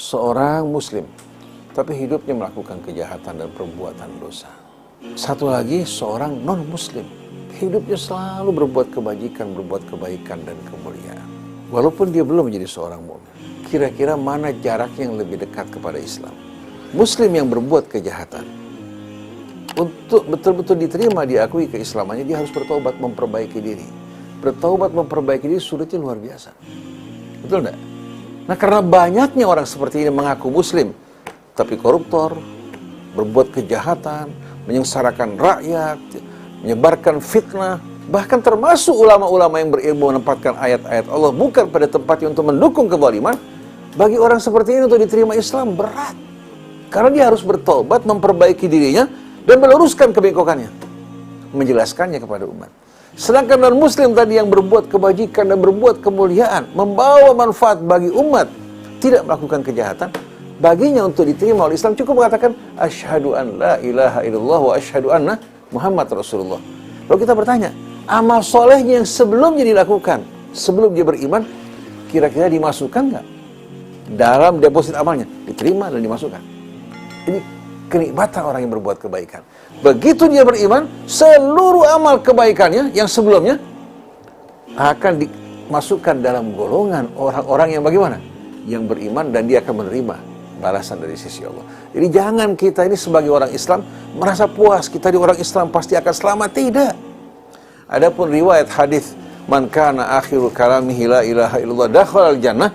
seorang muslim, tapi hidupnya melakukan kejahatan dan perbuatan dosa. Satu lagi, seorang non-muslim, hidupnya selalu berbuat kebajikan, berbuat kebaikan dan kemuliaan. Walaupun dia belum menjadi seorang mukmin. Kira-kira mana jarak yang lebih dekat kepada Islam? Muslim yang berbuat kejahatan, untuk betul-betul diterima, diakui keislamannya, dia harus bertobat, memperbaiki diri. Bertobat, memperbaiki diri sulitnya luar biasa. Betul enggak? Nah, karena banyaknya orang seperti ini mengaku muslim, tapi koruptor, berbuat kejahatan, menyengsarakan rakyat, menyebarkan fitnah, bahkan termasuk ulama-ulama yang berilmu menempatkan ayat-ayat Allah bukan pada tempatnya untuk mendukung kezaliman. Bagi orang seperti ini untuk diterima Islam berat. Karena dia harus bertobat, memperbaiki dirinya, dan meluruskan kebengkokannya, menjelaskannya kepada umat. Sedangkan non-muslim tadi yang berbuat kebajikan dan berbuat kemuliaan, membawa manfaat bagi umat, tidak melakukan kejahatan, baginya untuk diterima oleh Islam cukup mengatakan asyhadu an la ilaha illallah wa asyhadu anna Muhammad Rasulullah. Lalu kita bertanya, amal solehnya yang sebelumnya dilakukan, sebelum dia beriman, kira-kira dimasukkan nggak dalam deposit amalnya? Diterima dan dimasukkan. Ini kenikmatan orang yang berbuat kebaikan. Begitu dia beriman, seluruh amal kebaikannya yang sebelumnya akan dimasukkan dalam golongan orang-orang yang bagaimana? Yang beriman, dan dia akan menerima balasan dari sisi Allah. Jadi jangan kita ini sebagai orang Islam merasa puas, kita di orang Islam pasti akan selamat. Tidak. Adapun riwayat hadis man kana akhiru kalamihi la ilaha illallah dakhalal jannah,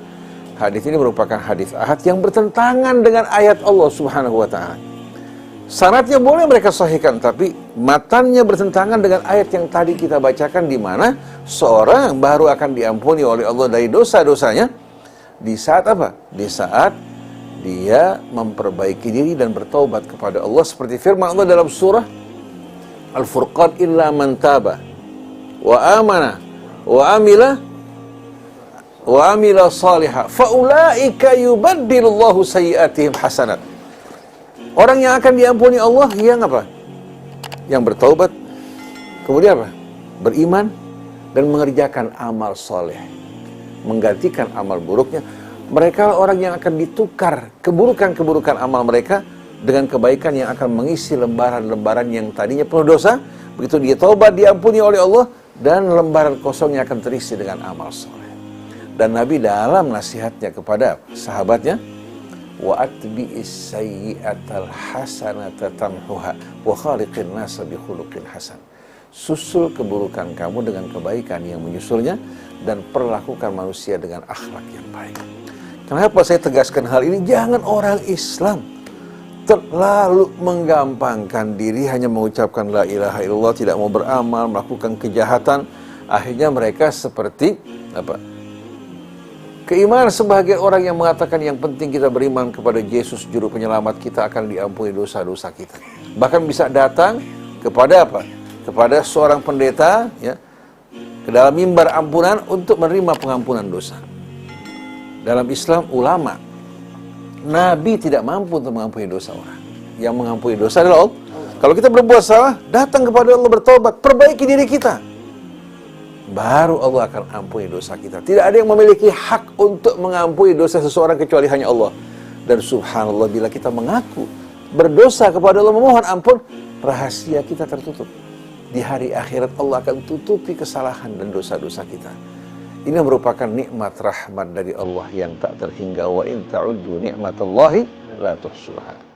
hadis ini merupakan hadis ahad yang bertentangan dengan ayat Allah Subhanahu wa taala. Sanadnya boleh mereka sahihkan, tapi matannya bertentangan dengan ayat yang tadi kita bacakan, di mana seorang baru akan diampuni oleh Allah dari dosa-dosanya di saat apa? Di saat dia memperbaiki diri dan bertaubat kepada Allah, seperti firman Allah dalam surah Al-Furqan, illa man taba wa amana wa amila salihah faulaika yubaddilullahu sayyi'atihim hasanat. Orang yang akan diampuni Allah yang apa? Yang bertaubat, kemudian apa? Beriman dan mengerjakan amal soleh, menggantikan amal buruknya. Mereka orang yang akan ditukar keburukan-keburukan amal mereka dengan kebaikan yang akan mengisi lembaran-lembaran yang tadinya penuh dosa. Begitu dia taubat, diampuni oleh Allah, dan lembaran kosongnya akan terisi dengan amal soleh. Dan Nabi dalam nasihatnya kepada sahabatnya, wa atbi'is sayyi'atal hasanata tamhuha wa khaliqin nasa bi khuluqin hasan. Susul keburukan kamu dengan kebaikan yang menyusulnya, dan perlakukan manusia dengan akhlak yang baik. Kenapa saya tegaskan hal ini? Jangan orang Islam terlalu menggampangkan diri, hanya mengucapkan la ilaha illallah, tidak mau beramal, melakukan kejahatan. Akhirnya mereka seperti apa? Keimanan sebagai orang yang mengatakan yang penting kita beriman kepada Yesus juru penyelamat, kita akan diampuni dosa-dosa kita. Bahkan bisa datang kepada apa? Kepada seorang pendeta, ya, ke dalam mimbar ampunan untuk menerima pengampunan dosa. Dalam Islam, ulama, Nabi tidak mampu untuk mengampuni dosa orang. Yang mengampuni dosa adalah Allah. Kalau kita berbuat salah, datang kepada Allah, bertobat, perbaiki diri kita, baru Allah akan ampuni dosa kita. Tidak ada yang memiliki hak untuk mengampuni dosa seseorang kecuali hanya Allah. Dan subhanallah, bila kita mengaku berdosa kepada Allah, memohon ampun, rahasia kita tertutup. Di hari akhirat Allah akan tutupi kesalahan dan dosa-dosa kita. Ini merupakan nikmat rahmat dari Allah yang tak terhingga. Wa in ta'uddu ni'matallahi la tuhsuha.